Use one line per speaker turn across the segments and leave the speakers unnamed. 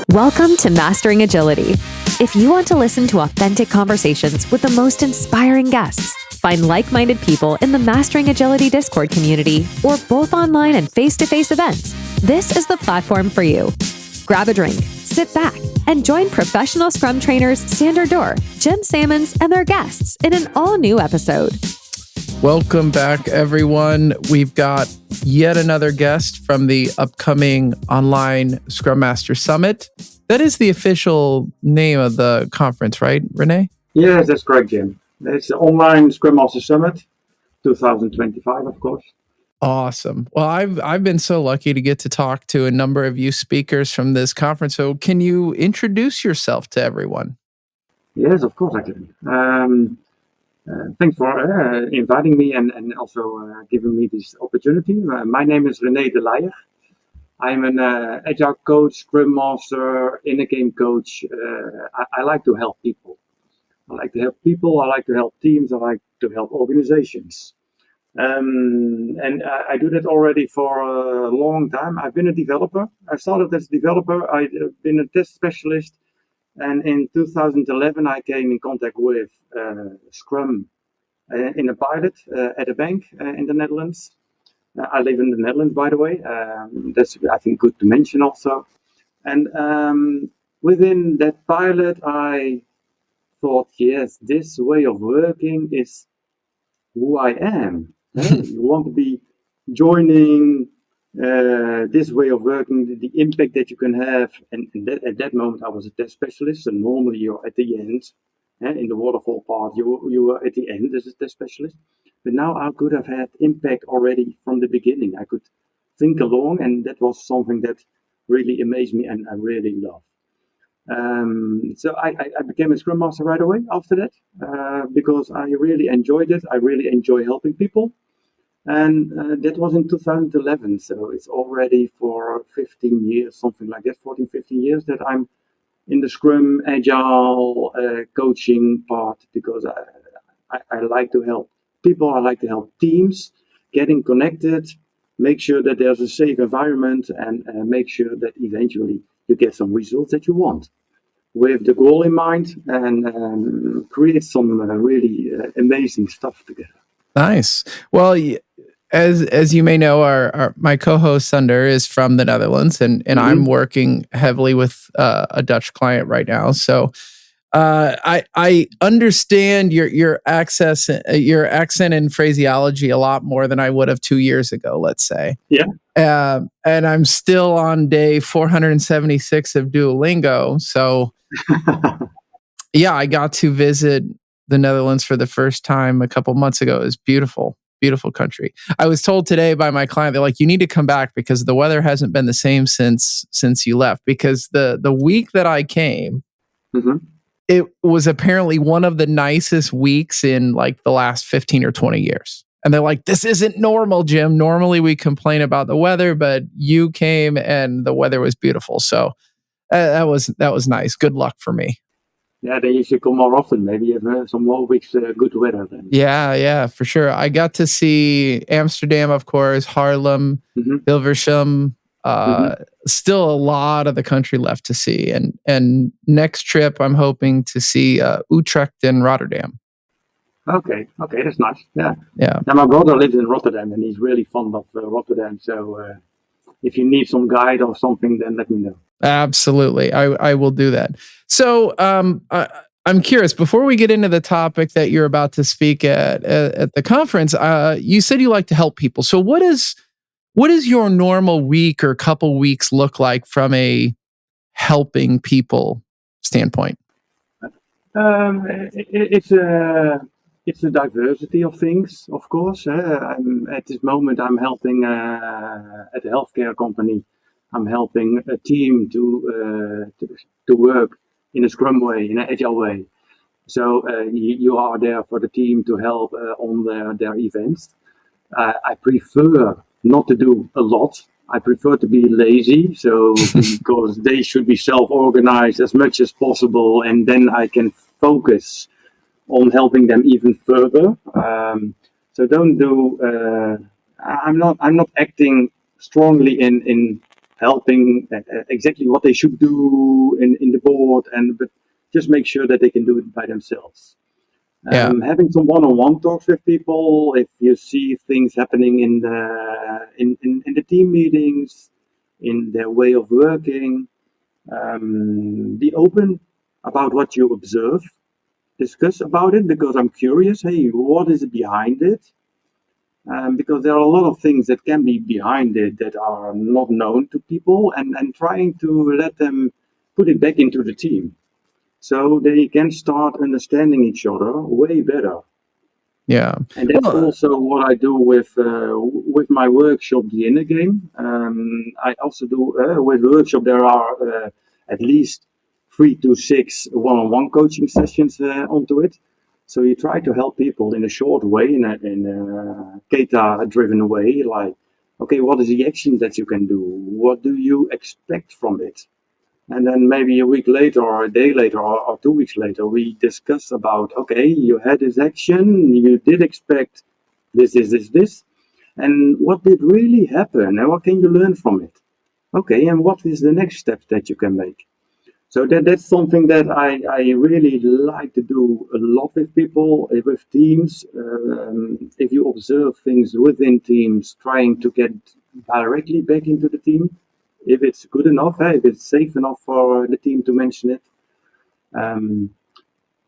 Welcome to Mastering Agility. If you want to listen to authentic conversations with the most inspiring guests, find like-minded people in the Mastering Agility Discord community, or both online and face-to-face events, this is the platform for you. Grab a drink, sit back, and join professional Scrum trainers Sander Dorr, Jim Sammons, and their guests in an all-new episode.
Welcome back, everyone. We've got yet another guest from the upcoming online Scrum Master Summit. That is the official name of the conference, right, René?
Yes, that's correct, Jim. It's the online Scrum Master Summit 2025, of course.
Awesome. Well, I've been so lucky to get to talk to a number of you speakers from this conference. So can you introduce yourself to everyone?
Yes, of course I can. Thanks for inviting me and also giving me this opportunity. My name is René de Leijer. I'm an Agile Coach, Scrum Master, in-a-game coach. I like to help people. I like to help teams, I like to help organizations. And I do that already for a long time. I've been a developer. I started as a developer. I've been a test specialist. And in 2011, I came in contact with Scrum in a pilot at a bank in the Netherlands. I live in the Netherlands, by the way. That's, I think, good to mention also. And within that pilot, I thought, yes, this way of working is who I am. You want to be joining this way of working, the impact that you can have. And at that moment, I was a test specialist. And normally you're at the end. In the waterfall part, you were at the end as a test specialist. But now I could have had impact already from the beginning. I could think along, and that was something that really amazed me and I really love. So I became a Scrum Master right away after that because I really enjoyed it. I really enjoy helping people. And that was in 2011. So it's already for 15 years, something like that, 14, 15 years that I'm in the Scrum Agile coaching part, because I like to help people, I like to help teams getting connected, make sure that there's a safe environment, and make sure that eventually you get some results that you want with the goal in mind, and create some really amazing stuff together.
Nice. Well, as you may know, my co-host Sander is from the Netherlands, and I'm working heavily with a Dutch client right now. So I understand your accent and phraseology a lot more than I would have 2 years ago, let's say.
Yeah.
And I'm still on day 476 of Duolingo. So yeah, I got to visit the Netherlands for the first time a couple months ago. It was beautiful. Beautiful country. I was told today by my client, they're like, you need to come back because the weather hasn't been the same since you left. Because the week that I came, it was apparently one of the nicest weeks in like the last 15 or 20 years. And they're like, this isn't normal, Jim. Normally we complain about the weather, but you came and the weather was beautiful. So that was nice. Good luck for me.
Yeah, then you should come more often. Maybe you have some more weeks good weather then.
Yeah, for sure. I got to see Amsterdam, of course, Haarlem, Hilversum. Still a lot of the country left to see. And next trip, I'm hoping to see Utrecht and Rotterdam.
Okay, that's nice. Yeah.
Yeah.
Now my brother lives in Rotterdam and he's really fond of Rotterdam. So if you need some guide or something, then let me know.
Absolutely. I will do that. So I'm curious, before we get into the topic that you're about to speak at the conference, you said you like to help people. So what is your normal week or couple weeks look like from a helping people standpoint?
It's a diversity of things, of course. At this moment, I'm helping at a healthcare company. I'm helping a team to work in a Scrum way, in an Agile way. So you are there for the team to help on their events. I prefer not to do a lot. I prefer to be lazy, so because they should be self-organized as much as possible, and then I can focus on helping them even further. So don't do. I'm not acting strongly in helping exactly what they should do in the board, but just make sure that they can do it by themselves.
Yeah.
Having some one-on-one talks with people, if you see things happening in the team meetings, in their way of working, be open about what you observe, discuss about it, because I'm curious, hey, what is behind it? Because there are a lot of things that can be behind it that are not known to people, and trying to let them put it back into the team so they can start understanding each other way better.
Yeah.
And that's
Well,
also what I do with my workshop, the Inner Game. I also do with the workshop. There are at least 3 to 6 one-on-one coaching sessions onto it. So you try to help people in a short way, in a data-driven way. Like, okay, what is the action that you can do? What do you expect from it? And then maybe a week later, or a day later, or 2 weeks later, we discuss about, okay, you had this action, you did expect this, and what did really happen, and what can you learn from it? Okay, and what is the next step that you can make? So that's something that I really like to do a lot with people, with teams. If you observe things within teams, trying to get directly back into the team, if it's good enough, if it's safe enough for the team to mention it. Um,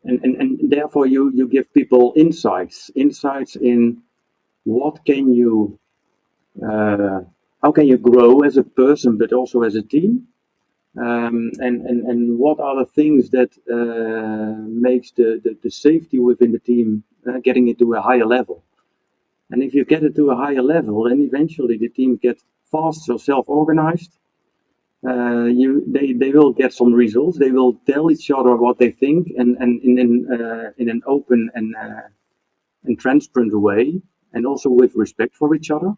and therefore you give people insights in what can you, uh, how can you grow as a person, but also as a team. And what are the things that makes the safety within the team getting it to a higher level? And if you get it to a higher level, then eventually the team gets faster, self-organized. They will get some results. They will tell each other what they think, and in an open and transparent way, and also with respect for each other.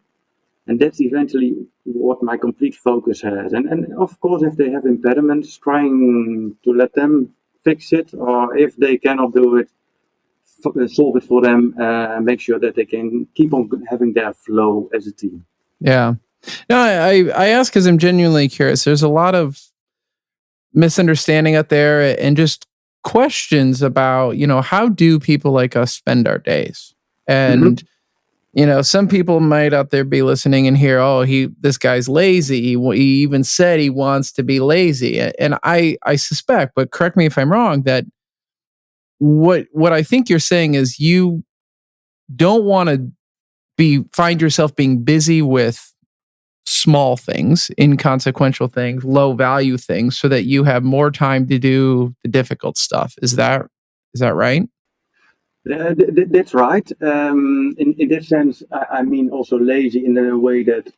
And that's eventually what my complete focus has. And of course, if they have impediments, trying to let them fix it, or if they cannot do it, solve it for them, make sure that they can keep on having their flow as a team.
yeah. No, I ask because I'm genuinely curious. There's a lot of misunderstanding out there and just questions about, how do people like us spend our days? And, some people might out there be listening and hear, oh, this guy's lazy. He even said he wants to be lazy. And I suspect, but correct me if I'm wrong, that what I think you're saying is you don't want to find yourself being busy with small things, inconsequential things, low value things, so that you have more time to do the difficult stuff. Is that right?
That's right. In that sense, I mean also lazy in a way that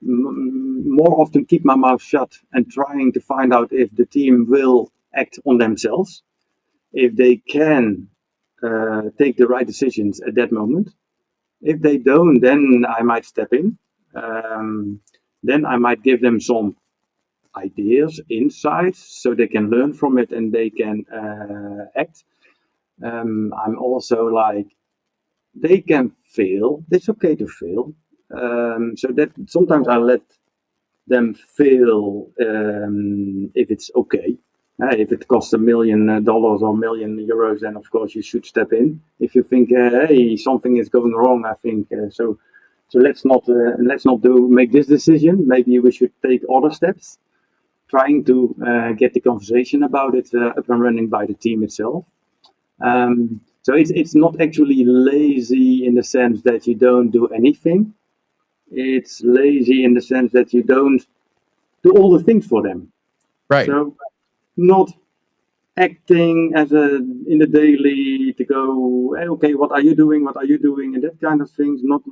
more often keep my mouth shut and trying to find out if the team will act on themselves, if they can take the right decisions at that moment. If they don't, then I might step in. Then I might give them some ideas, insights, so they can learn from it and they can act. I'm also like, they can fail. It's okay to fail. So that sometimes I let them fail if it's okay. If it costs $1 million or €1 million, then of course you should step in. If you think, hey, something is going wrong, I think so. So let's not make this decision. Maybe we should take other steps, trying to get the conversation about it up and running by the team itself. So it's not actually lazy in the sense that you don't do anything. It's lazy in the sense that you don't do all the things for them.
Right.
So not acting in the daily to go, hey, okay, what are you doing? What are you doing? And that kind of things. Not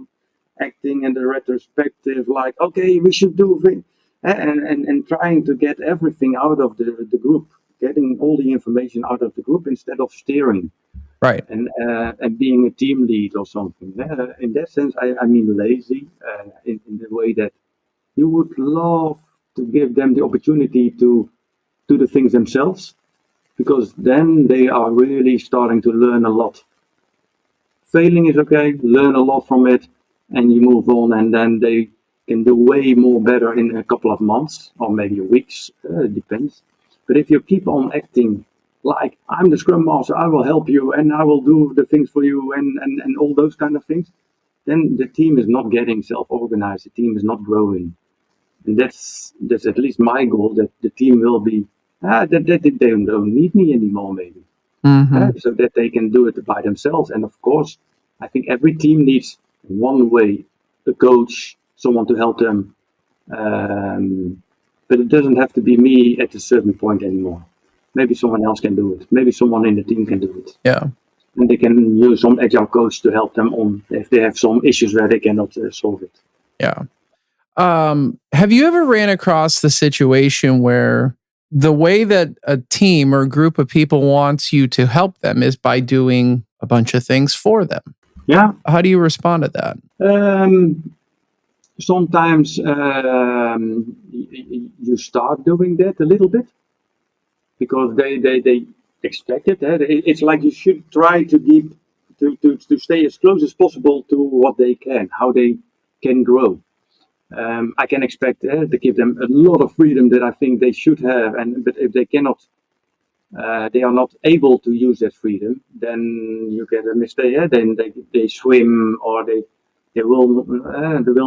acting in the retrospective, like, okay, we should do things, and trying to get everything out of the group, getting all the information out of the group instead of steering.
Right.
And being a team lead or something. In that sense, I mean lazy in the way that you would love to give them the opportunity to do the things themselves, because then they are really starting to learn a lot. Failing is okay, learn a lot from it, and you move on, and then they can do way more better in a couple of months or maybe weeks, it depends. But if you keep on acting like, I'm the Scrum Master, I will help you and I will do the things for you and all those kind of things, then the team is not getting self-organized, the team is not growing. And that's at least my goal, that the team will be, that they don't need me anymore maybe. So that they can do it by themselves. And of course, I think every team needs one way, a coach, someone to help them. But it doesn't have to be me at a certain point anymore. Maybe someone else can do it. Maybe someone in the team can do it.
Yeah.
And they can use some agile coach to help them on if they have some issues where they cannot solve it.
Yeah. Have you ever ran across the situation where the way that a team or a group of people wants you to help them is by doing a bunch of things for them?
Yeah.
How do you respond to that?
Sometimes you start doing that a little bit because they expect it. It's like you should try to keep to stay as close as possible to what they can, how they can grow. I can expect to give them a lot of freedom that I think they should have, but if they cannot, they are not able to use that freedom, then you get a mistake. Then they swim or they will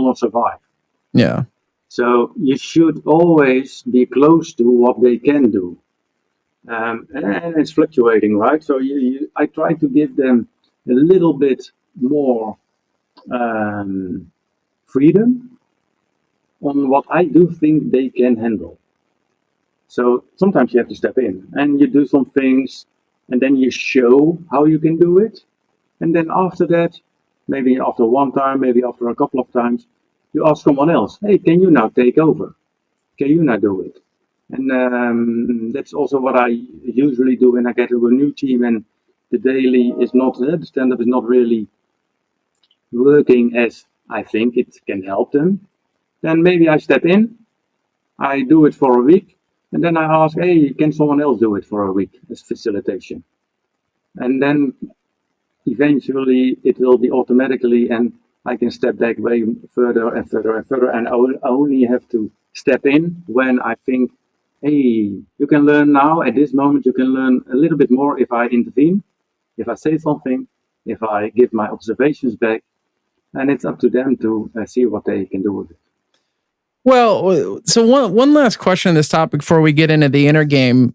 not survive.
Yeah.
So you should always be close to what they can do, and it's fluctuating, right? So I try to give them a little bit more freedom on what I do think they can handle. So sometimes you have to step in and you do some things and then you show how you can do it. And then after that, maybe after one time, maybe after a couple of times, you ask someone else, hey, can you now take over? Can you now do it? And that's also what I usually do when I get to a new team and the daily is not, the stand-up is not really working as I think it can help them. Then maybe I step in, I do it for a week, and then I ask, hey, can someone else do it for a week as facilitation? And then eventually it will be automatically, and I can step back way further and further and further, and I will only have to step in when I think, hey, you can learn now, at this moment, you can learn a little bit more if I intervene, if I say something, if I give my observations back, and it's up to them to see what they can do with it.
Well, so one last question on this topic before we get into the inner game.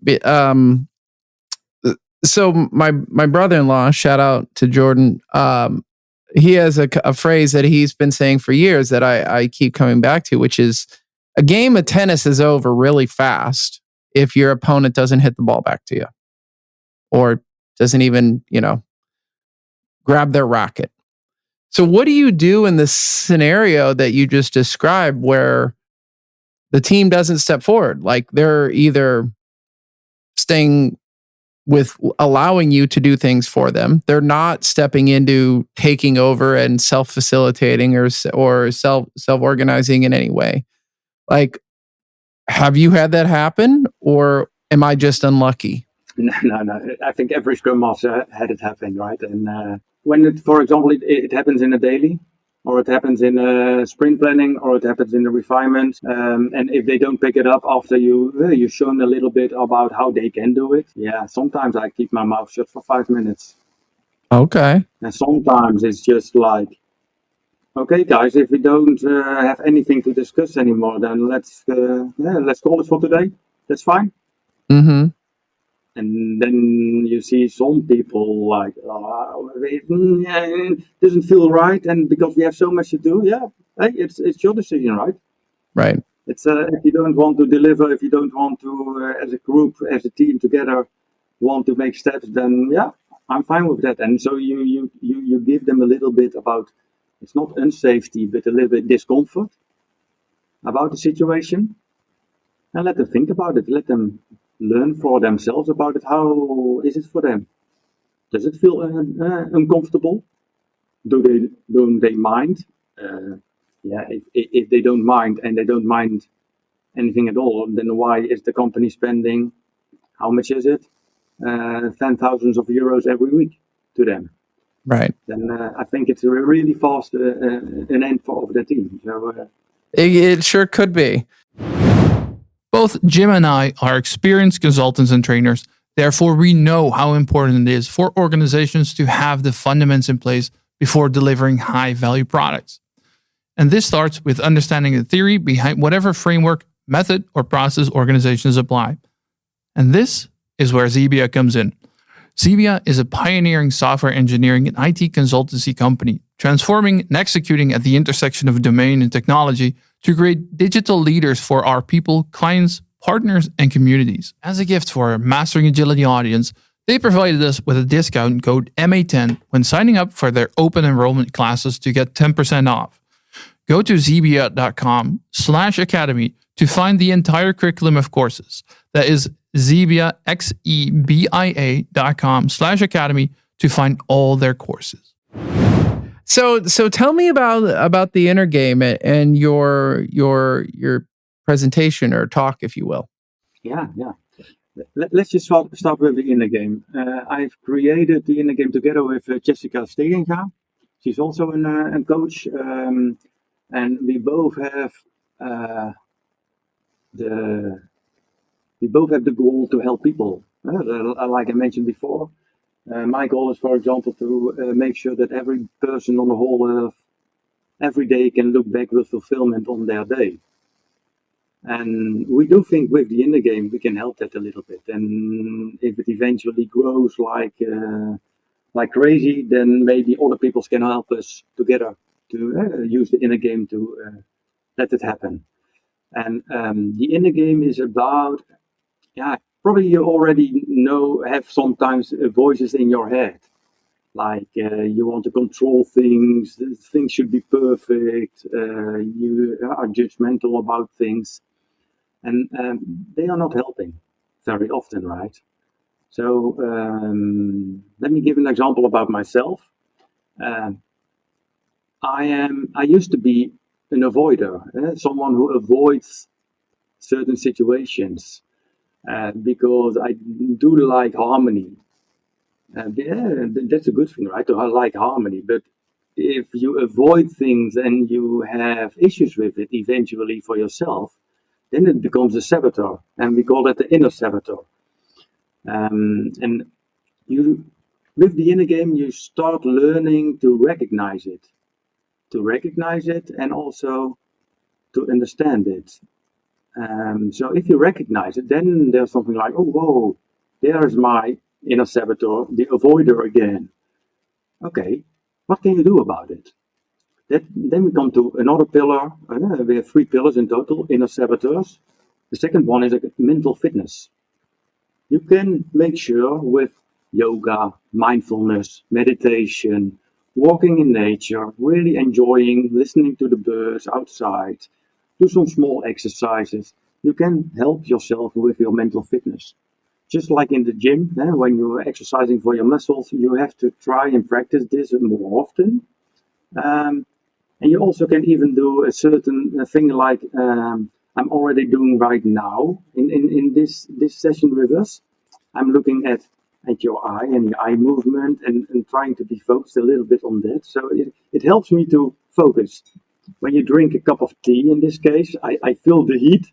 So my brother-in-law, shout out to Jordan. He has a phrase that he's been saying for years that I keep coming back to, which is a game of tennis is over really fast if your opponent doesn't hit the ball back to you or doesn't even, grab their racket. So what do you do in this scenario that you just described where the team doesn't step forward? Like they're either staying with allowing you to do things for them. They're not stepping into taking over and self-facilitating or self-organizing in any way. Like, have you had that happen or am I just unlucky?
No. I think every Scrum Master had it happen, right? And when it, for example, it happens in a daily, or it happens in a sprint planning, or it happens in the refinement, and if they don't pick it up after you've shown a little bit about how they can do it, yeah, sometimes I keep my mouth shut for 5 minutes.
Okay.
And sometimes it's just like, okay, guys, if we don't have anything to discuss anymore, then let's call it for today. That's fine.
Mm-hmm.
And then you see some people like, it doesn't feel right, and because we have so much to do, yeah, hey, it's your decision, right?
Right.
It's if you don't want to deliver, if you don't want to, as a group, as a team together, want to make steps, then yeah, I'm fine with that. And so you give them a little bit about, it's not unsafety, but a little bit discomfort about the situation, and let them think about it. Let them learn for themselves about it. How is it for them? Does it feel uncomfortable? Don't they mind? Yeah, if they don't mind and they don't mind anything at all, then why is the company spending, how much is it? 10,000s of euros every week to them.
Right.
Then I think it's a really fast an end for of the team. So
It sure could be.
Both Jim and I are experienced consultants and trainers. Therefore, we know how important it is for organizations to have the fundamentals in place before delivering high-value products. And this starts with understanding the theory behind whatever framework, method, or process organizations apply. And this is where Zebia comes in. Zebia is a pioneering software engineering and IT consultancy company, transforming and executing at the intersection of domain and technology to create digital leaders for our people, clients, partners, and communities. As a gift for our Mastering Agility audience, they provided us with a discount code MA10 when signing up for their open enrollment classes to get 10% off. Go to zebia.com/academy to find the entire curriculum of courses. That is Zebia, XEBIA.com/academy to find all their courses.
So tell me about the inner game and your presentation or talk, if you will.
Yeah. Let's just start with the inner game. I've created the inner game together with Jessica Stegenga. She's also a coach, and we both have the goal to help people. Like I mentioned before, my goal is, for example, to make sure that every person on the whole earth every day can look back with fulfillment on their day. And we do think with the inner game we can help that a little bit. And if it eventually grows like crazy, then maybe other people can help us together to use the inner game to let it happen. And the inner game is about, probably you already have sometimes voices in your head. Like you want to control things should be perfect, you are judgmental about things. And they are not helping very often, right? So let me give an example about myself. I used to be an avoider, someone who avoids certain situations because I do like harmony. That's a good thing, right? To like harmony. But if you avoid things and you have issues with it eventually for yourself, then it becomes a saboteur, and we call that the inner saboteur. And you, with the inner game, you start learning to recognize it, and also to understand it. So if you recognize it, then there's something like, oh, whoa, there's my inner saboteur, the avoider again. Okay, what can you do about it? Then we come to another pillar. We have 3 pillars in total, inner saboteurs. The second one is mental fitness. You can make sure with yoga, mindfulness, meditation, walking in nature, really enjoying listening to the birds outside, do some small exercises. You can help yourself with your mental fitness. Just like in the gym, when you're exercising for your muscles, you have to try and practice this more often. And you also can even do a certain thing like I'm already doing right now in this session with us. I'm looking at your eye and your eye movement and trying to be focused a little bit on that. So it helps me to focus. When you drink a cup of tea, in this case, I feel the heat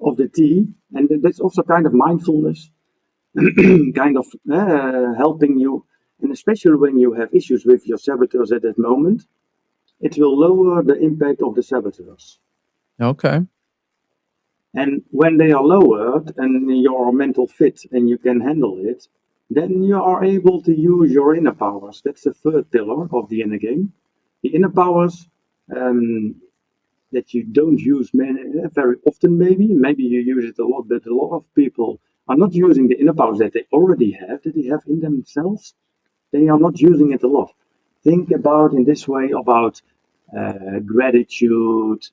of the tea, and that's also kind of mindfulness, kind of helping you. And especially when you have issues with your saboteurs at that moment, it will lower the impact of the saboteurs.
Okay.
And when they are lowered and you're mental fit and you can handle it, then you are able to use your inner powers. That's the third pillar of the inner game. The inner powers that you don't use very often, maybe you use it a lot, but a lot of people are not using the inner powers that they already have, that they have in themselves. They are not using it a lot. Think about in this way about gratitude,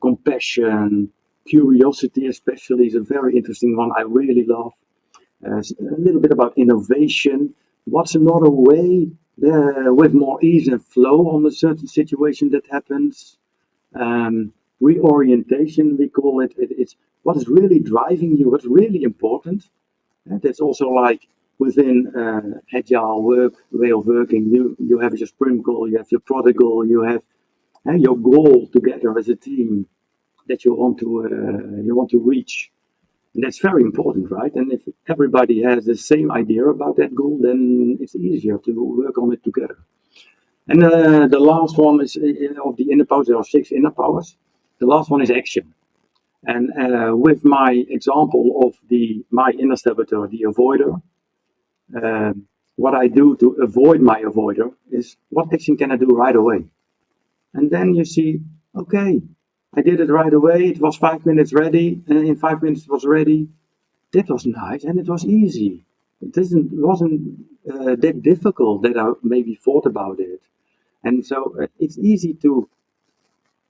compassion, curiosity especially is a very interesting one I really love. A little bit about innovation. What's another way with more ease and flow on a certain situation that happens? Reorientation, we call it. It's what is really driving you, what's really important. And that's also like within agile way of working. You have your sprint goal, you have your product goal, you have your goal together as a team that you want to reach. And that's very important, right? And if everybody has the same idea about that goal, then it's easier to work on it together. And the last one is of the inner powers. There are 6 inner powers. The last one is action. And with my example of my inner saboteur, the avoider, what I do to avoid my avoider is what action can I do right away? And then you see, okay, I did it right away. It was 5 minutes ready, and in 5 minutes it was ready. That was nice, and it was easy. Wasn't that difficult that I maybe thought about it. And so it's easy to,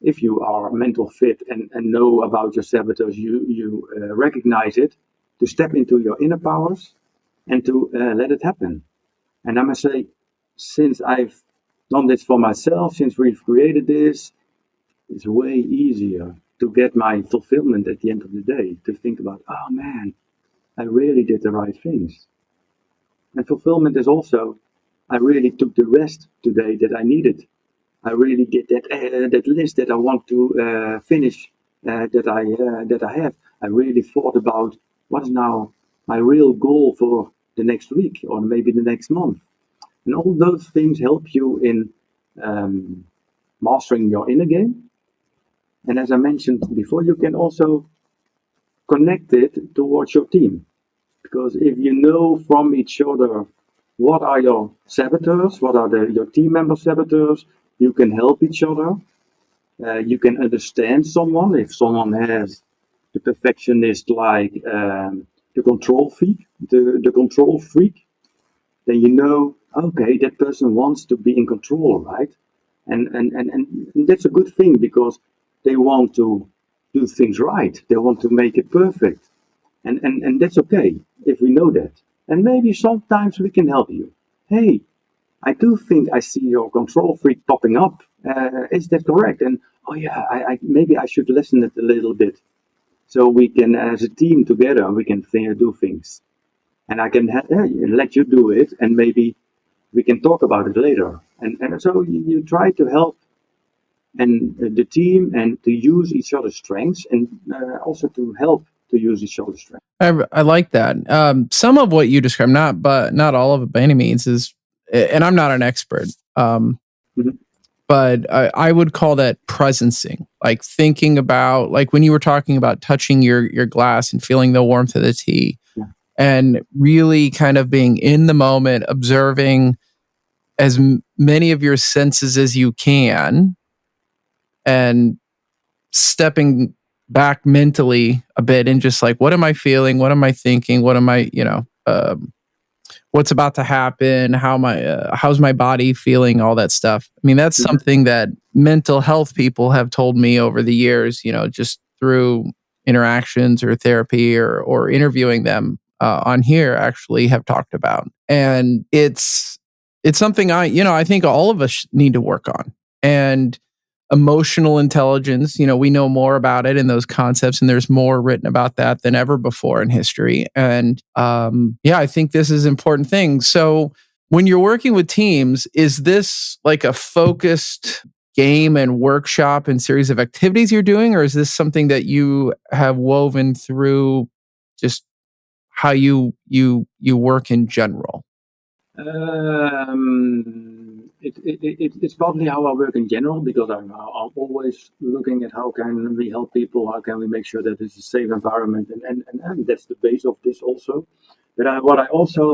if you are mental fit and know about your saboteurs, you recognize it, to step into your inner powers and to let it happen. And I must say, since I've done this for myself, since we've created this, it's way easier to get my fulfillment at the end of the day, to think about, oh man, I really did the right things. And fulfillment is also, I really took the rest today that I needed. I really did that list that I want to finish, that I have. I really thought about what is now my real goal for the next week or maybe the next month. And all those things help you in mastering your inner game. And as I mentioned before, you can also connect it towards your team. Because if you know from each other what are your saboteurs, what are your team member saboteurs, you can help each other. You can understand someone. If someone has the perfectionist like the control freak, then you know, okay, that person wants to be in control, right? And that's a good thing because they want to do things right. They want to make it perfect. And that's okay if we know that. And maybe sometimes we can help you. Hey, I do think I see your control freak popping up. Is that correct? And oh yeah, maybe I should listen it a little bit, so we can, as a team together, we can do things. And I can let you do it, and maybe we can talk about it later. And so you try to help and the team and to use each other's strengths and also to help to use each other's strengths.
I like that. Some of what you described, not all of it by any means, is, and I'm not an expert,
Mhm.
but I would call that presencing, like thinking about, like when you were talking about touching your glass and feeling the warmth of the tea,
Yeah.
and really kind of being in the moment, observing as many of your senses as you can, and stepping back mentally a bit and just like, what am I feeling? What am I thinking? What am I, what's about to happen? How's my body feeling? All that stuff. I mean, that's something that mental health people have told me over the years, just through interactions or therapy or interviewing them on here, actually have talked about. And it's something I think all of us need to work on. And emotional intelligence, we know more about it and those concepts, and there's more written about that than ever before in history. And I think this is an important thing. So when you're working with teams, is this like a focused game and workshop and series of activities you're doing, or is this something that you have woven through just how you work in general?
It's partly how I work in general, because I'm always looking at how can we help people, how can we make sure that it's a safe environment, and that's the base of this also. But what I also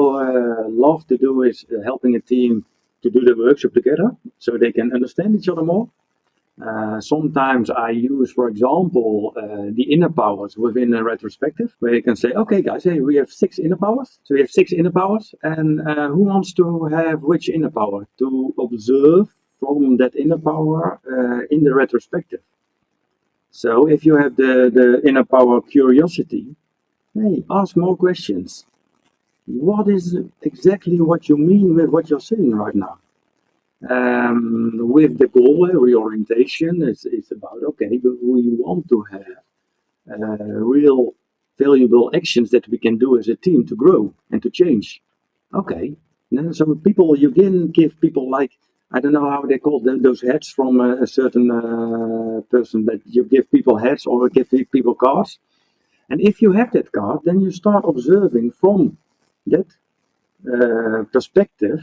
love to do is helping a team to do the workshop together so they can understand each other more. Sometimes I use, for example, the inner powers within a retrospective, where you can say, okay, guys, hey, we have 6 inner powers. So we have 6 inner powers, and who wants to have which inner power? To observe from that inner power in the retrospective. So if you have the inner power curiosity, hey, ask more questions. What is exactly what you mean with what you're saying right now? With the goal reorientation, it's about, okay, but we want to have real valuable actions that we can do as a team to grow and to change. Okay, and so people, you can give people like I don't know how they call those hats from a certain person, that you give people hats or give people cards. And if you have that card, then you start observing from that perspective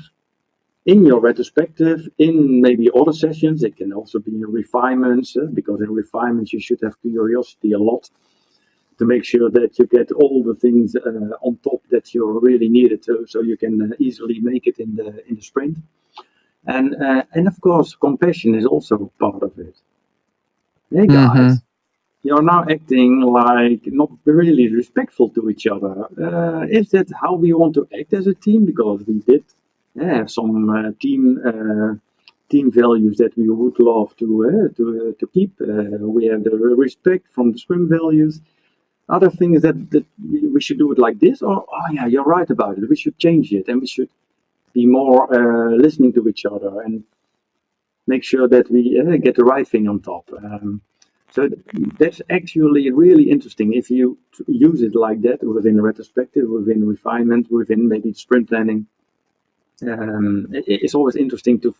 in your retrospective, in maybe other sessions. It can also be refinements, because in refinements you should have curiosity a lot to make sure that you get all the things on top that you really needed to, so you can easily make it in the sprint. And of course, compassion is also part of it. Hey guys, you're now acting like not really respectful to each other. Is that how we want to act as a team? Because we did have some team values that we would love to keep. We have the respect from the Scrum values. Other things that we should do it like this, or oh yeah, you're right about it. We should change it, and we should be more listening to each other and make sure that we get the right thing on top. So that's actually really interesting if you use it like that within retrospective, within refinement, within maybe sprint planning. It's always interesting to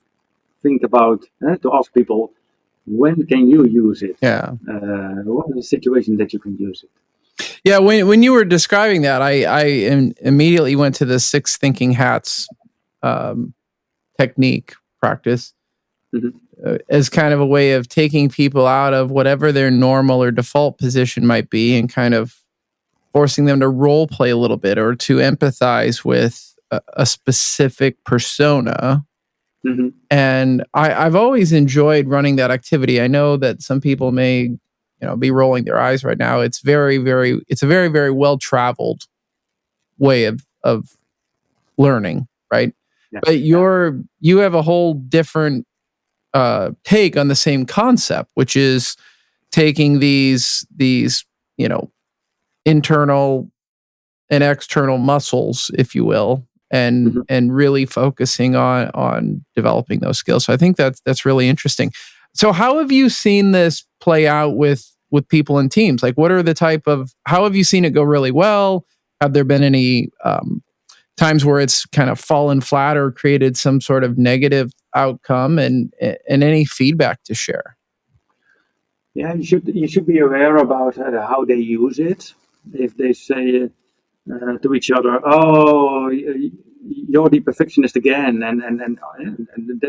think about, to ask people, when can you use it?
Yeah.
What is the situation that you can use it?
Yeah, when you were describing that, I immediately went to the 6 thinking hats technique practice as kind of a way of taking people out of whatever their normal or default position might be and kind of forcing them to role play a little bit or to empathize with a specific persona. And I've always enjoyed running that activity. I know that some people may be rolling their eyes right now. It's a very, very well-traveled way of learning, right?
Yeah.
But you have a whole different take on the same concept, which is taking these internal and external muscles, if you will, and really focusing on developing those skills. So I think that's really interesting. So how have you seen this play out with people in teams? Like, what are how have you seen it go really well? Have there been any times where it's kind of fallen flat or created some sort of negative outcome, and any feedback to share?
Yeah, you should be aware about how they use it. If they say to each other, "Oh, you're the perfectionist again," and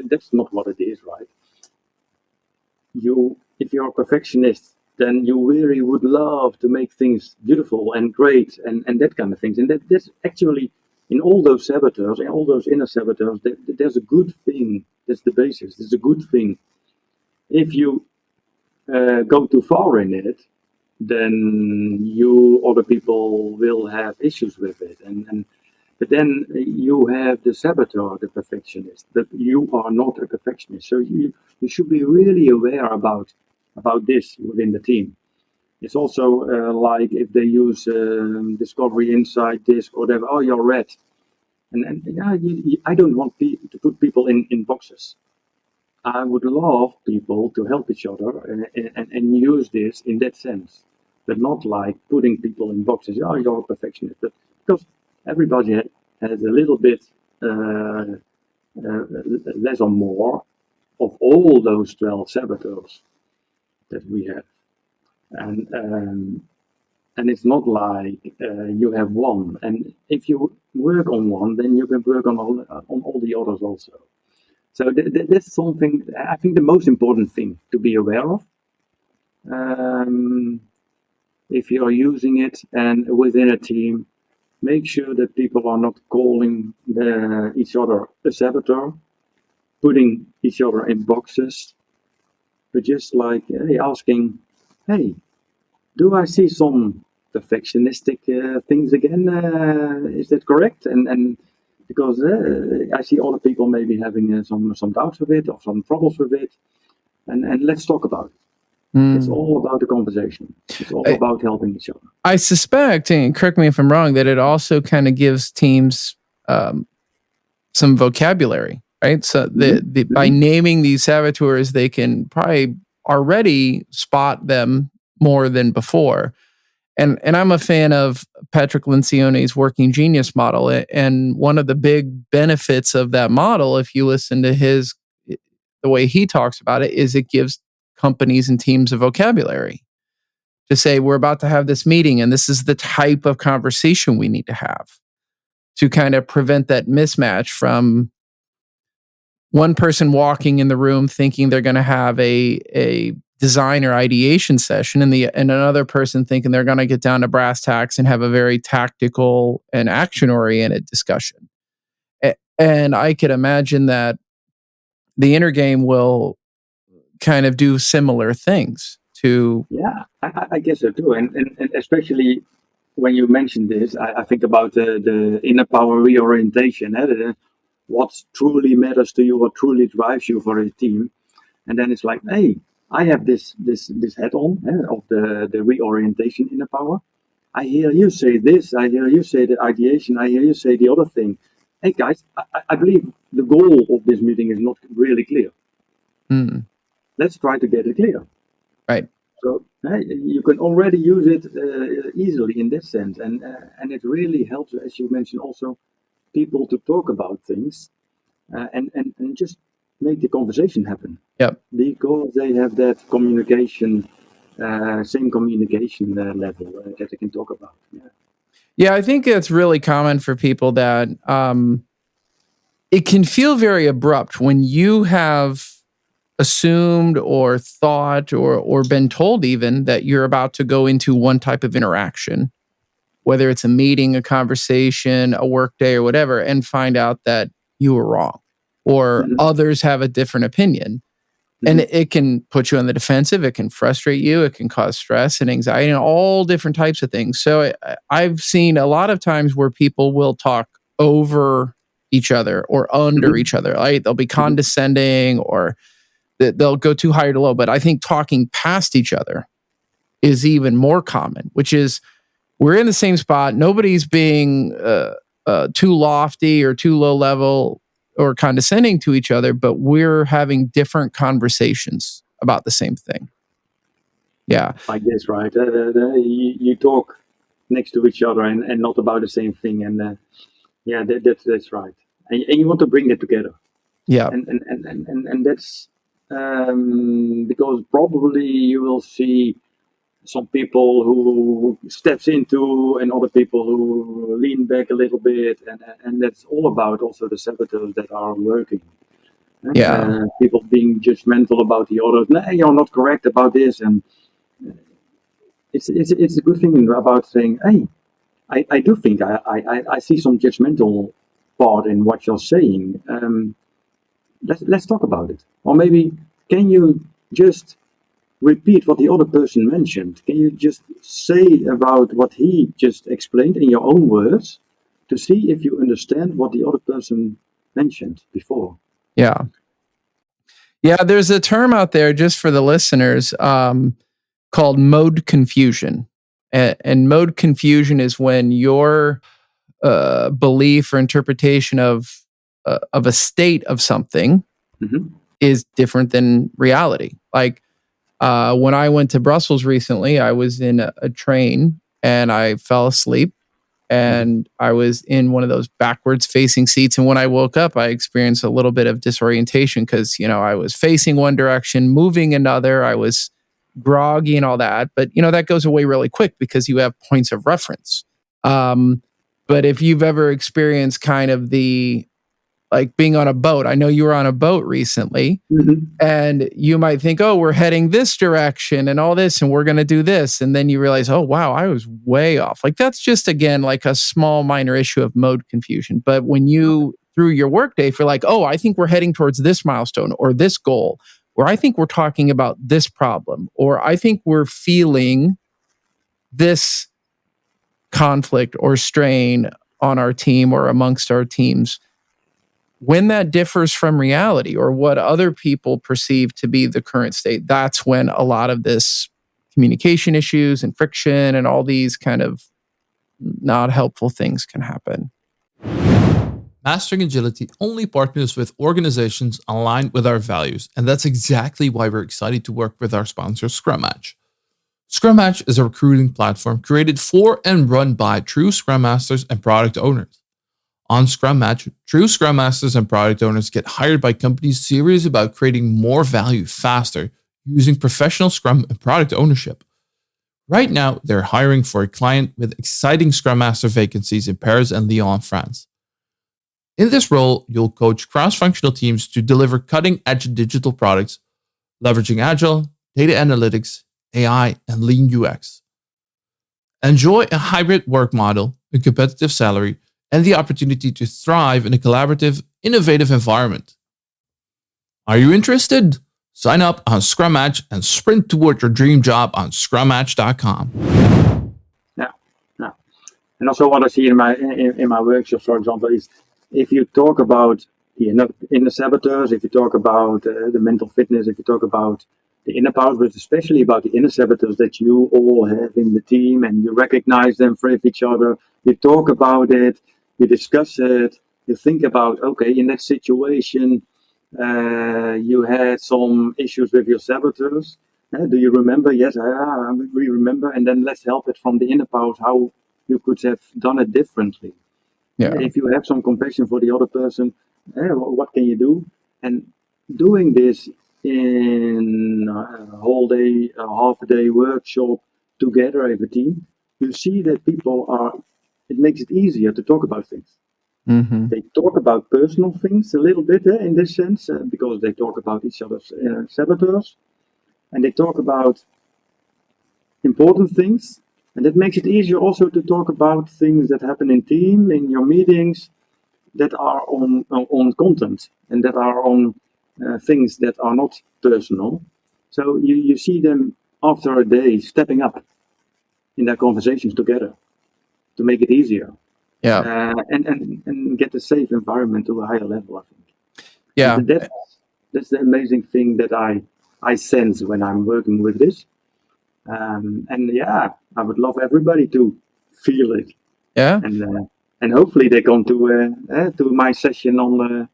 that's not what it is, right? If you're a perfectionist, then you really would love to make things beautiful and great and that kind of things. And that's actually in all those saboteurs, in all those inner saboteurs, there's a good thing. That's the basis. There's a good thing. If you go too far in it, then other people will have issues with it. But then you have the saboteur, the perfectionist. That you are not a perfectionist, so you should be really aware about this within the team. It's also like if they use Discovery Insight, Disc, or whatever. Oh, you're red, and yeah, I don't want to put people in boxes. I would love people to help each other and use this in that sense, but not like putting people in boxes. Oh, you're a perfectionist, but because everybody has a little bit less or more of all those 12 saboteurs that we have, and it's not like you have one. And if you work on one, then you can work on all the others also. So that's something, I think, the most important thing to be aware of. If you're using it and within a team, make sure that people are not calling each other a saboteur, putting each other in boxes, but just like asking, hey, do I see some perfectionistic things again? Is that correct? And because I see other people maybe having some doubts with it or some troubles with it, and let's talk about it. It's all about the conversation. It's all about helping each other.
I suspect, and correct me if I'm wrong, that it also kind of gives teams some vocabulary, right? So by naming these saboteurs, they can probably already spot them more than before. And I'm a fan of Patrick Lencioni's working genius model. And one of the big benefits of that model, if you listen to his the way he talks about it is it gives companies and teams a vocabulary to say, we're about to have this meeting and this is the type of conversation we need to have to kind of prevent that mismatch from one person walking in the room thinking they're going to have a design or ideation session and another person thinking they're going to get down to brass tacks and have a very tactical and action-oriented discussion. And I could imagine that the inner game will kind of do similar things to...
Yeah, I guess so too. And especially when you mentioned this, I think about the inner power reorientation. What truly matters to you, what truly drives you for a team. And then it's like, hey, I have this hat on of the reorientation inner power. I hear you say this, I hear you say the ideation, I hear you say the other thing. Hey guys, I believe the goal of this meeting is not really clear. Let's try to get it clear.
Right.
So you can already use it easily in that sense. And it really helps, as you mentioned, also people to talk about things and just make the conversation happen.
Yep.
Because they have that communication, same communication level that they can talk about.
Yeah, I think it's really common for people that it can feel very abrupt when you have assumed or thought or been told even that you're about to go into one type of interaction, whether it's a meeting, a conversation, a work day or whatever, and find out that you were wrong or others have a different opinion. And it can put you on the defensive. It can frustrate you. It can cause stress and anxiety and all different types of things. So I've seen a lot of times where people will talk over each other or under each other. Right? They'll be condescending or they'll go too high or too low. But I think talking past each other is even more common, which is we're in the same spot. Nobody's being too lofty or too low level or condescending to each other, but we're having different conversations about the same thing. Yeah.
Like this, right? You talk next to each other and not about the same thing. And that's right. And you want to bring that together.
Yeah.
And that's because probably you will see some people who steps into and other people who lean back a little bit, and that's all about also the saboteurs that are working.
Yeah.
People being judgmental about the others. No, you're not correct about this, and it's a good thing about saying, hey, I do think I see some judgmental part in what you're saying. Let's talk about it, or maybe can you just repeat what the other person mentioned? Can you just say about what he just explained in your own words to see if you understand what the other person mentioned before?
Yeah. Yeah, there's a term out there just for the listeners called mode confusion. And mode confusion is when your belief or interpretation of a state of something is different than reality. Like when I went to Brussels recently, I was in a train and I fell asleep and I was in one of those backwards facing seats. And when I woke up, I experienced a little bit of disorientation because, I was facing one direction, moving another. I was groggy and all that. But, that goes away really quick because you have points of reference. But if you've ever experienced kind of like being on a boat, I know you were on a boat recently, and you might think, oh, we're heading this direction and all this, and we're going to do this. And then you realize, oh, wow, I was way off. Like that's just, again, like a small minor issue of mode confusion. But when you, through your workday, feel like, oh, I think we're heading towards this milestone or this goal, or I think we're talking about this problem, or I think we're feeling this conflict or strain on our team or amongst our teams. When that differs from reality or what other people perceive to be the current state, that's when a lot of this communication issues and friction and all these kind of not helpful things can happen.
Mastering Agility only partners with organizations aligned with our values, and that's exactly why we're excited to work with our sponsor, Scrum Match. Scrum Match is a recruiting platform created for and run by true Scrum Masters and product owners. On Scrum Match, true Scrum Masters and product owners get hired by companies serious about creating more value faster using professional Scrum and product ownership. Right now, they're hiring for a client with exciting Scrum Master vacancies in Paris and Lyon, France. In this role, you'll coach cross-functional teams to deliver cutting-edge digital products, leveraging Agile, data analytics, AI, and lean UX. Enjoy a hybrid work model, a competitive salary, and the opportunity to thrive in a collaborative, innovative environment. Are you interested? Sign up on Scrum Match and sprint toward your dream job on scrummatch.com.
Yeah. And also what I see in my workshops, for example, is if you talk about the inner saboteurs, if you talk about the mental fitness, if you talk about the inner powers, but especially about the inner saboteurs that you all have in the team, and you recognize them for each other, you talk about it, you discuss it, you think about, okay, in that situation, you had some issues with your saboteurs. Do you remember? Yes, we remember. And then let's help it from the inner powers, how you could have done it differently.
Yeah.
If you have some compassion for the other person, what can you do? And doing this in a whole day, a half a day workshop together as a team, you see that it makes it easier to talk about things.
Mm-hmm.
They talk about personal things a little bit in this sense, because they talk about each other's saboteurs, and they talk about important things, and that makes it easier also to talk about things that happen in team, in your meetings, that are on content and that are on things that are not personal. So you see them after a day stepping up in their conversations together to make it easier.
Yeah.
And get a safe environment to a higher level, I think.
Yeah.
And that's the amazing thing that I sense when I'm working with this. And yeah, I would love everybody to feel it.
Yeah.
And hopefully they come to my session on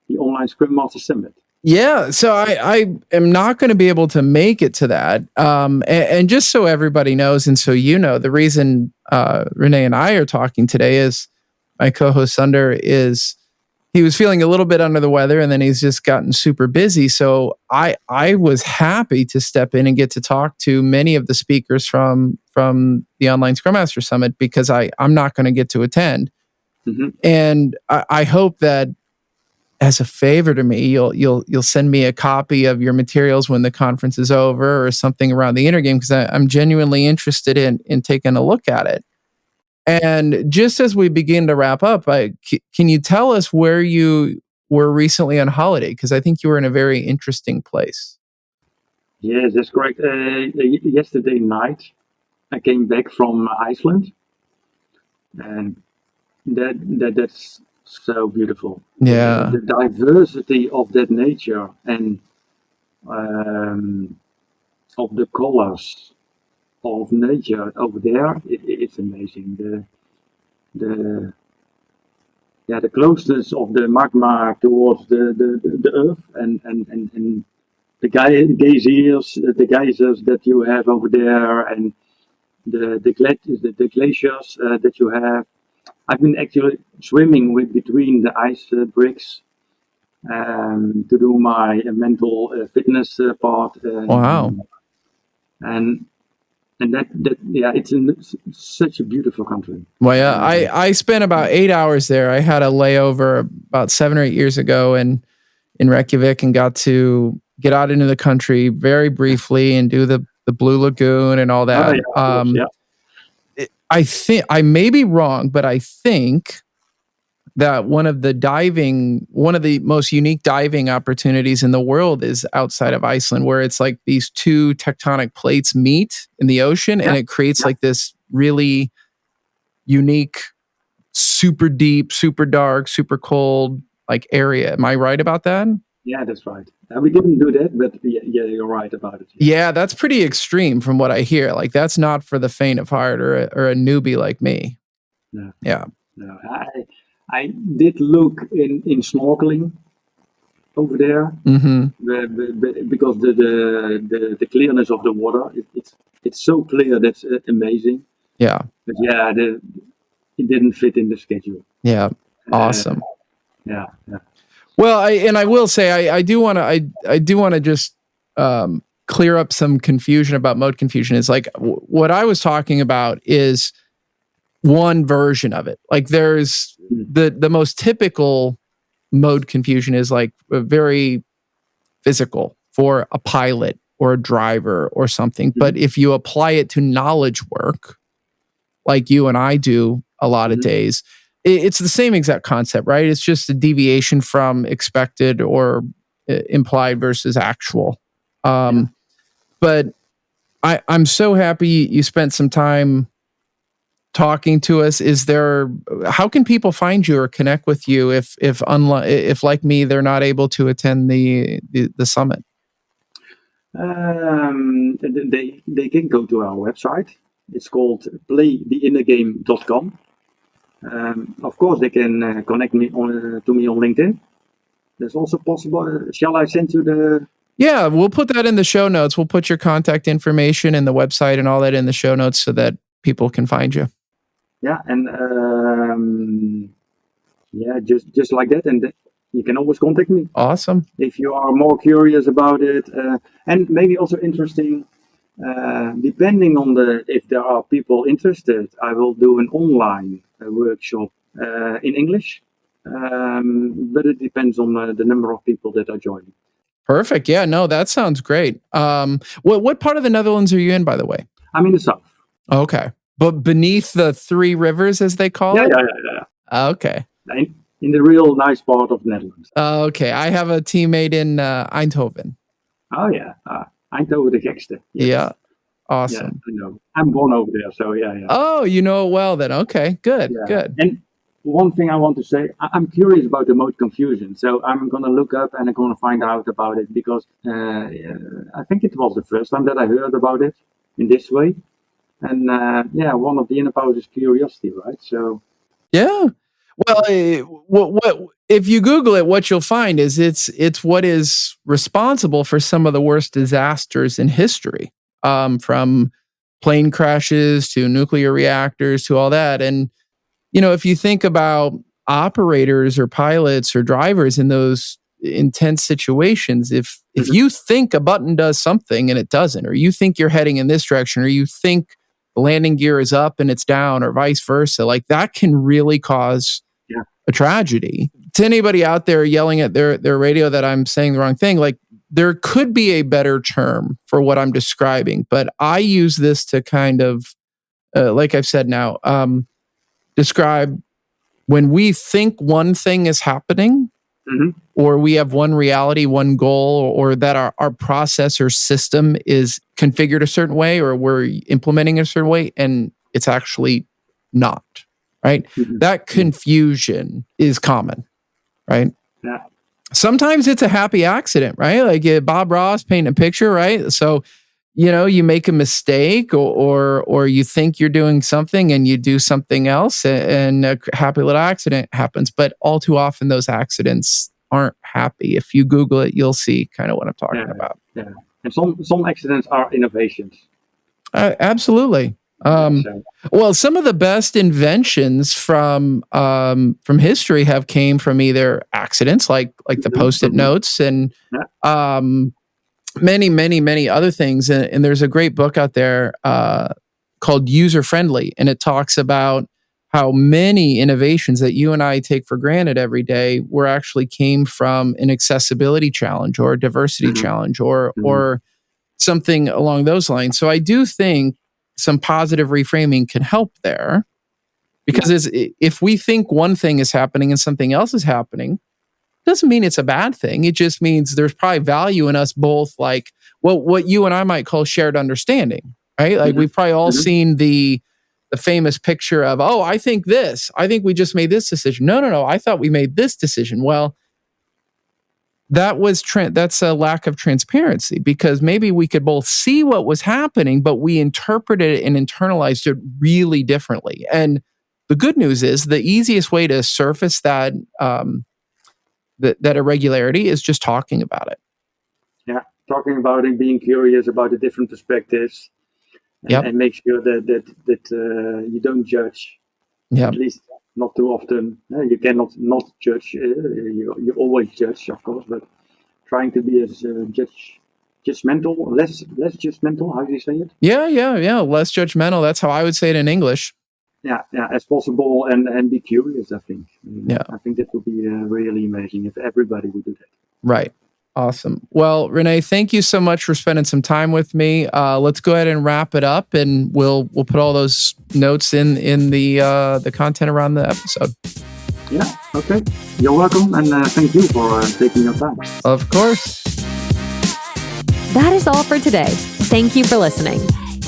the online Scrum Master Summit.
Yeah, so I am not going to be able to make it to that. And just so everybody knows, and so you know, the reason René and I are talking today is my co-host Sunder he was feeling a little bit under the weather, and then he's just gotten super busy. So I was happy to step in and get to talk to many of the speakers from the Online Scrum Master Summit, because I'm not going to get to attend.
Mm-hmm.
And I hope that, as a favor to me, you'll send me a copy of your materials when the conference is over, or something around the inner game, because I'm genuinely interested in taking a look at it. And just as we begin to wrap up, can you tell us where you were recently on holiday? Because I think you were in a very interesting place.
Yes, that's correct. Yesterday night, I came back from Iceland, and that's so beautiful.
Yeah.
The diversity of that nature, and of the colors of nature over there, it's amazing. The closeness of the magma towards the earth, and the geysers that you have over there, and the glaciers that you have. I've been actually swimming between the ice bricks to do my mental fitness part.
Wow.
And that it's such a beautiful country.
Well, yeah, I spent about 8 hours there. I had a layover about 7 or 8 years ago in Reykjavik, and got to get out into the country very briefly and do the Blue Lagoon and all that. I think, I may be wrong, but I think that one of the most unique diving opportunities in the world is outside of Iceland, where it's like these two tectonic plates meet in the ocean, and it creates like this really unique, super deep, super dark, super cold like area. Am I right about that?
Yeah, that's right. We didn't do that, but yeah, you're right about it.
Yeah, that's pretty extreme from what I hear. Like, that's not for the faint of heart, or a newbie like me.
No.
Yeah.
No, I did look in snorkeling over there, because the clearness of the water, it's so clear, that's amazing.
Yeah.
But yeah, it didn't fit in the schedule.
Yeah. Awesome.
Yeah.
Well, I will say I do want to just clear up some confusion about mode confusion. Is like what I was talking about is one version of it. Like there's the most typical mode confusion is like very physical for a pilot or a driver or something. But if you apply it to knowledge work, like you and I do a lot of days, it's the same exact concept, right? It's just a deviation from expected or implied versus actual. But I'm so happy you spent some time talking to us. How can people find you or connect with you if like me, they're not able to attend the summit?
They can go to our website. It's called playtheinnergame.com. Of course, they can connect to me on LinkedIn. That's also possible. Shall I send you the?
Yeah, we'll put that in the show notes. We'll put your contact information and the website and all that in the show notes so that people can find you.
Yeah, and just like that, and you can always contact me.
Awesome.
If you are more curious about it, and maybe also interesting. Depending on if there are people interested, I will do an online workshop in English, but it depends on the number of people that are joining.
Perfect. Yeah, no, that sounds great. What part of the Netherlands are you in, by the way?
I'm in the south.
Okay, but beneath the three rivers, as they call it.
Yeah.
Okay.
In the real nice part of the Netherlands.
Okay, I have a teammate in Eindhoven.
Oh yeah, Eindhoven de gekste. Yes.
Yeah. Awesome.
Yeah, I know. I'm born over there, so yeah.
Oh, you know it well then. Okay, good, good.
And one thing I want to say, I'm curious about the mode confusion, so I'm going to look up and I'm going to find out about it because I think it was the first time that I heard about it in this way. And one of the inner powers is curiosity, right? So
yeah. Well, what if you Google it? What you'll find is it's what is responsible for some of the worst disasters in history, from plane crashes to nuclear reactors to all that. And if you think about operators or pilots or drivers in those intense situations, if you think a button does something and it doesn't, or you think you're heading in this direction, or you think the landing gear is up and it's down, or vice versa, like that can really cause a tragedy. To anybody out there yelling at their radio that I'm saying the wrong thing, like there could be a better term for what I'm describing, but I use this to kind of, like I've said now, describe when we think one thing is happening, or we have one reality, one goal, or that our process or system is configured a certain way, or we're implementing a certain way, and it's actually not, right? That confusion is common, right?
Yeah.
Sometimes it's a happy accident, right? Like Bob Ross painting a picture, right? So, you make a mistake or you think you're doing something and you do something else and a happy little accident happens. But all too often those accidents aren't happy. If you Google it, you'll see kind of what I'm talking about.
Yeah. And some accidents are innovations.
Absolutely. Well, some of the best inventions from history have came from either accidents like the Post-it notes and many, many, many other things. And there's a great book out there called User Friendly, and it talks about how many innovations that you and I take for granted every day actually came from an accessibility challenge or a diversity challenge or something along those lines. So I do think some positive reframing can help there, because if we think one thing is happening and something else is happening, doesn't mean it's a bad thing. It just means there's probably value in us both, like what you and I might call shared understanding, right? Like we've probably all seen the famous picture of, oh, I think this. I think we just made this decision. No. I thought we made this decision. Well, that's a lack of transparency, because maybe we could both see what was happening, but we interpreted it and internalized it really differently. And the good news is the easiest way to surface that irregularity is just talking about it.
Yeah, talking about it, being curious about the different perspectives, and make sure that you don't judge.
Yeah.
At least not too often. You cannot not judge. You always judge, of course, but trying to be as judgmental, less judgmental. How do you say it?
Yeah. Less judgmental. That's how I would say it in English.
Yeah, as possible, and be curious. I think.
Yeah.
I think that would be really amazing if everybody would do that.
Right. Awesome. Well, René, thank you so much for spending some time with me. Let's go ahead and wrap it up, and we'll put all those notes in the content around the episode.
Yeah. Okay. You're welcome, and thank you for taking your time.
Of course.
That is all for today. Thank you for listening.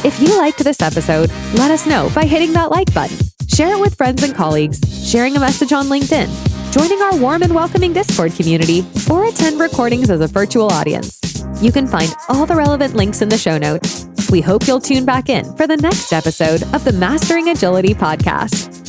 If you liked this episode, let us know by hitting that like button. Share it with friends and colleagues, sharing a message on LinkedIn, joining our warm and welcoming Discord community, or attend recordings as a virtual audience. You can find all the relevant links in the show notes. We hope you'll tune back in for the next episode of the Mastering Agility podcast.